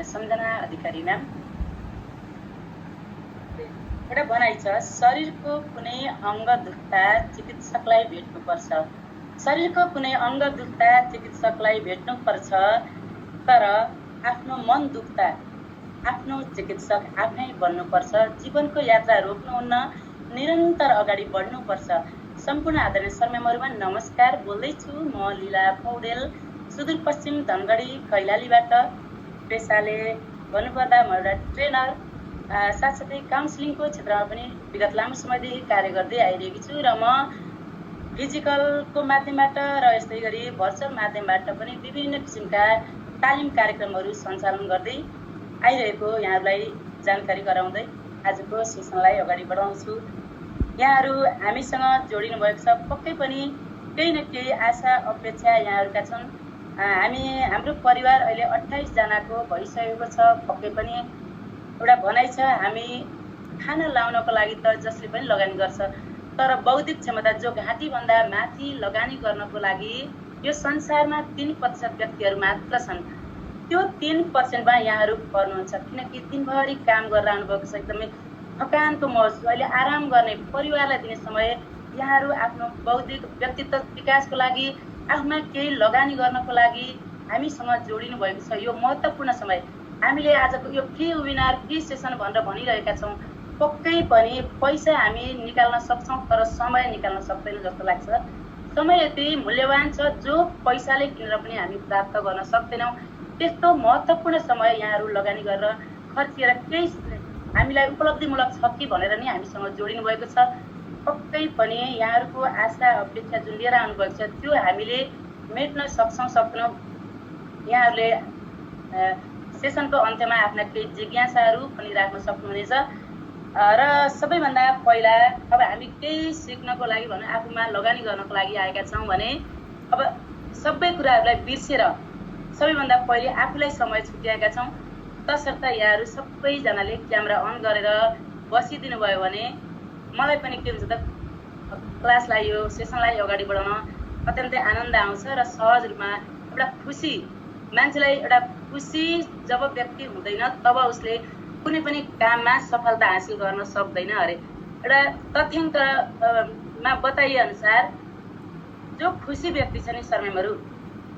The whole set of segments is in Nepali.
सम्झना अधिकारी म्याम। एउटा भनाइ छ, शरीरको कुनै अङ्ग दुख्दा चिकित्सकलाई भेट्नुपर्छ। शरीरको कुनै अङ्ग दुख्दा चिकित्सकलाई भेट्नुपर्छ, तर आफ्नो मन दुख्दा आफ्नो चिकित्सक आफै बन्नुपर्छ। जीवनको यात्रा रोक्नुहुन्न, निरन्तर अगाडि बढ्नुपर्छ। सम्पूर्ण आदरणीय सरम्यामहरुमा नमस्कार। बोल्दैछु म लीला पौडेल, सुदूरपश्चिम धनगढी कैलालीबाट। पेसाले भन्नुपर्दा म एउटा ट्रेनर, साथसाथै काउन्सिलिङको क्षेत्रमा पनि विगत लामो समयदेखि कार्य गर्दै आइरहेकी छु र म फिजिकलको माध्यमबाट र यस्तै गरी भर्चुअल माध्यमबाट पनि विभिन्न किसिमका तालिम कार्यक्रमहरू सञ्चालन गर्दै आइरहेको यहाँहरूलाई जानकारी गराउँदै आजको सेसनलाई अगाडि बढाउँछु। यहाँहरू हामीसँग जोडिनु भएको छ, पक्कै पनि केही न केही आशा अपेक्षा यहाँहरूका छन्। हाम्रो परिवार अहिले 28 जनाको भइसकेको छ। पक्कै पनि एउटा भनाइ छ, हामी खाना लाउनको लागि त जसले पनि लगानी गर्छ, तर बौद्धिक क्षमता जो घाँटीभन्दा माथि लगानी गर्नको लागि यो संसारमा 3% व्यक्तिहरू मात्र छन्। त्यो 3%मा यहाँहरू पर्नुहुन्छ, किनकि दिनभरि काम गरेर आउनुभएको छ, एकदमै थकानको महसुस, अहिले आराम गर्ने, परिवारलाई दिने समय, यहाँहरू आफ्नो बौद्धिक व्यक्तित्व विकासको लागि, आफूमा केही लगानी गर्नको लागि हामीसँग जोडिनु भएको छ। यो महत्त्वपूर्ण समय हामीले आजको यो फ्री वेबिनार, फ्री सेसन भनेर भनिरहेका छौँ। पक्कै पनि पैसा हामी निकाल्न सक्छौँ, तर समय निकाल्न सक्दैनौँ जस्तो लाग्छ। समय यति मूल्यवान छ जो पैसाले किनेर पनि हामी प्राप्त गर्न सक्दैनौँ। त्यस्तो महत्त्वपूर्ण समय यहाँहरू लगानी गरेर खर्चिएर केही हामीलाई उपलब्धिमूलक छ कि भनेर नि हामीसँग जोडिनु भएको छ। पक्कै पनि यहाँहरूको आशा अपेक्षा जुन लिएर आउनुभएको छ त्यो हामीले मेट्न सक्छौँ सक्दैनौँ। यहाँहरूले सेसनको अन्त्यमा आफ्ना केही जिज्ञासाहरू पनि राख्न सक्नुहुनेछ। र सबैभन्दा पहिला अब हामी केही सिक्नको लागि भने आफूमा लगानी गर्नको लागि आएका छौँ भने अब सबै कुराहरूलाई बिर्सेर सबैभन्दा पहिले आफूलाई समय छुट्याएका छौँ। तसर्थ यहाँहरू सबैजनाले क्यामेरा अन गरेर बसिदिनु भयो भने मलाई पनि के हुन्छ त, क्लासलाई यो सेसनलाई अगाडि बढाउन अत्यन्तै आनन्द आउँछ र सहज रूपमा एउटा खुसी, मान्छेलाई एउटा खुसी जब व्यक्ति हुँदैन तब उसले कुनै पनि काममा सफलता हासिल गर्न सक्दैन अरे। एउटा तथ्याङ्कमा बताइए अनुसार जो खुसी व्यक्ति छ नि सरमेमहरू,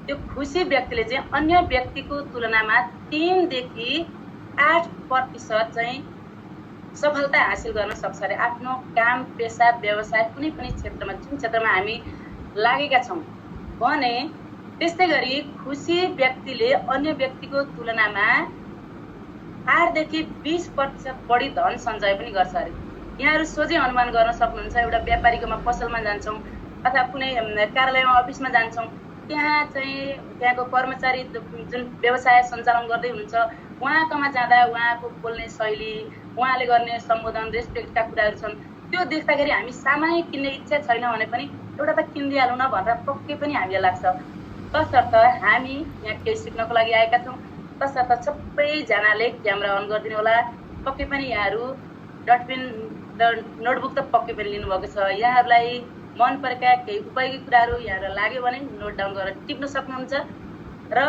त्यो खुसी व्यक्तिले चाहिँ अन्य व्यक्तिको तुलनामा 3 देखि 8% चाहिँ सफलता हासिल गर्न सक्छ अरे। आफ्नो काम, पेसा, व्यवसाय कुनै पनि क्षेत्रमा, जुन क्षेत्रमा हामी लागेका छौँ भने त्यस्तै गरी खुसी व्यक्तिले अन्य व्यक्तिको तुलनामा 8 देखि 20% बढी धन सञ्चय पनि गर्छ अरे। यहाँहरू सोझै अनुमान गर्न सक्नुहुन्छ, एउटा व्यापारीकोमा पसलमा जान्छौँ अथवा कुनै कार्यालयमा अफिसमा जान्छौँ, त्यहाँको कर्मचारी जुन व्यवसाय सञ्चालन गर्दै हुनुहुन्छ उहाँकोमा जाँदा उहाँको बोल्ने शैली, उहाँले गर्ने सम्बोधन, रेस्पेक्टका कुराहरू छन्, त्यो देख्दाखेरि हामी सामान्य किन्ने इच्छा छैन भने पनि एउटा त किनिदिइहालौँ न भनेर पक्कै पनि हामीलाई लाग्छ। तसर्थ हामी यहाँ केही सिक्नको लागि आएका छौँ। तसर्थ सबैजनाले क्यामेरा अन गरिदिनु होला। पक्कै पनि यहाँहरू डटपेन र नोटबुक त पक्कै पनि लिनुभएको छ। यहाँहरूलाई मन परेका केही उपयोगी कुराहरू यहाँहरूलाई लाग्यो भने नोट डाउन गरेर टिप्न सक्नुहुन्छ र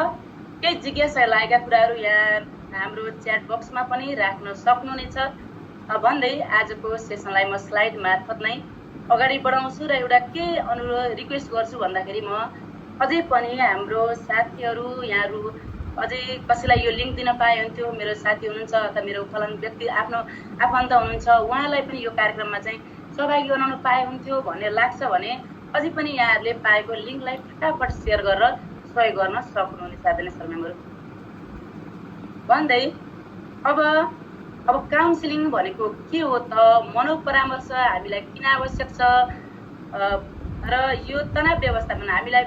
केही जिज्ञासा लागेका कुराहरू यहाँ हाम्रो च्याट बक्समा पनि राख्न सक्नुहुनेछ भन्दै आजको सेसनलाई म स्लाइड मार्फत नै अगाडि बढाउँछु र एउटा के अनुरोध रिक्वेस्ट गर्छु भन्दाखेरि म अझै पनि हाम्रो साथीहरू, यहाँहरू अझै कसैलाई यो लिङ्क दिन पाए हुन्थ्यो, मेरो साथी हुनुहुन्छ अथवा मेरो फलानु व्यक्ति आफ्नो आफन्त हुनुहुन्छ, उहाँलाई पनि यो कार्यक्रममा चाहिँ सहभागी गराउन पाए हुन्थ्यो भन्ने लाग्छ भने अझै पनि यहाँहरूले पाएको लिङ्कलाई फटाफट सेयर गरेर सहयोग गर्न सक्नुहुनेछ आदरणीय सरमेमहरू भन्दै अब काउन्सिलिङ भनेको के हो त, मनोपरामर्श हामीलाई किन आवश्यक छ र यो तनाव व्यवस्थापन हामीलाई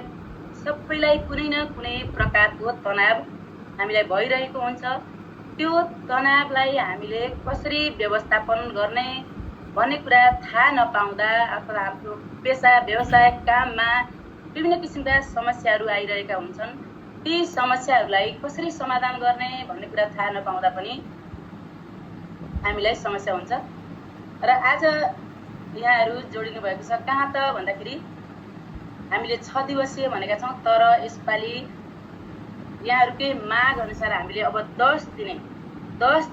सबैलाई कुनै न कुनै प्रकारको तनाव हामीलाई भइरहेको हुन्छ। त्यो तनावलाई हामीले कसरी व्यवस्थापन गर्ने भन्ने कुरा थाहा नपाउँदा अथवा आफ्नो पेसा, व्यवसाय, काममा विभिन्न किसिमका समस्याहरू आइरहेका हुन्छन्। ती समस्याहरूलाई कसरी समाधान गर्ने भन्ने कुरा थाहा नपाउँदा पनि हामीलाई समस्या हुन्छ। र आज यहाँहरू जोडिनु भएको छ कहाँ त भन्दाखेरि हामीले 6 दिवसीय भनेका छौँ, तर यसपालि यहाँहरूकै माग अनुसार हामीले अब 10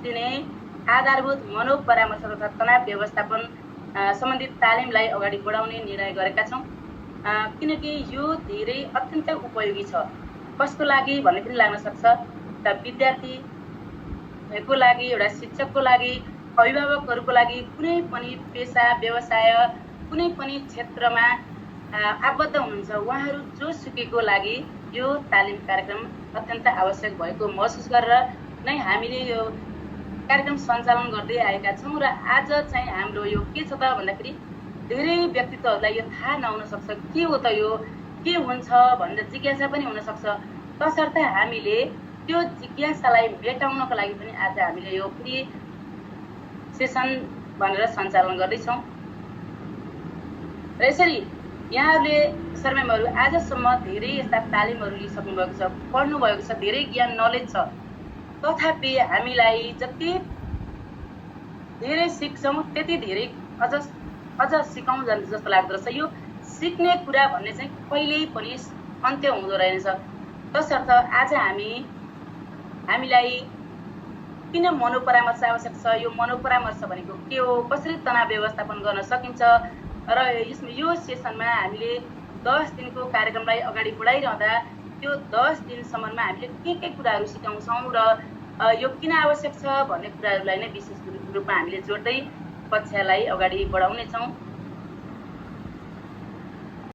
दिने आधारभूत मनोपरामर्श तथा तनाव व्यवस्थापन सम्बन्धित तालिमलाई अगाडि बढाउने निर्णय गरेका छौँ। किनकि यो धेरै अत्यन्तै उपयोगी छ। कसको लागि भन्ने पनि लाग्न सक्छ, एउटा विद्यार्थीको लागि, एउटा शिक्षकको लागि, अभिभावकहरूको लागि, कुनै पनि पेसा व्यवसाय कुनै पनि क्षेत्रमा आबद्ध हुनुहुन्छ उहाँहरू जोसुकैको लागि यो तालिम कार्यक्रम अत्यन्त आवश्यक भएको महसुस गरेर नै हामीले यो कार्यक्रम सञ्चालन गर्दै आएका छौँ। र आज चाहिँ हाम्रो यो के छ त भन्दाखेरि धेरै व्यक्तित्वहरूलाई यो थाहा नहुन सक्छ, के हो त यो, के हुन्छ भनेर जिज्ञासा पनि हुनसक्छ। तसर्थ हामीले त्यो जिज्ञासालाई मेटाउनको लागि पनि आज हामीले यो फ्री सेसन भनेर सञ्चालन गर्दैछौँ। र यसरी यहाँहरूले सरम्यामहरू आजसम्म धेरै यस्ता तालिमहरू लिइसक्नु भएको छ, पढ्नु भएको छ, धेरै ज्ञान नलेज छ। तथापि हामीलाई जति धेरै सिक्छौँ त्यति धेरै अझ सिकाउँ जस्तो लाग्दो रहेछ। यो सिक्ने कुरा भन्ने चाहिँ कहिल्यै पनि अन्त्य हुँदो रहेछ। तसर्थ आज हामीलाई किन मनोपरामर्श आवश्यक छ, यो मनोपरामर्श भनेको के हो, कसरी तनाव व्यवस्थापन गर्न सकिन्छ, र यो सेसनमा हामीले 10 दिनको कार्यक्रमलाई अगाडि बढाइरहँदा त्यो 10 दिनसम्ममा हामीले के कुराहरू सिकाउँछौँ र यो किन आवश्यक छ भन्ने कुराहरूलाई नै विशेष रूपमा हामीले जोड्दै कक्षालाई अगाडि बढाउनेछौँ।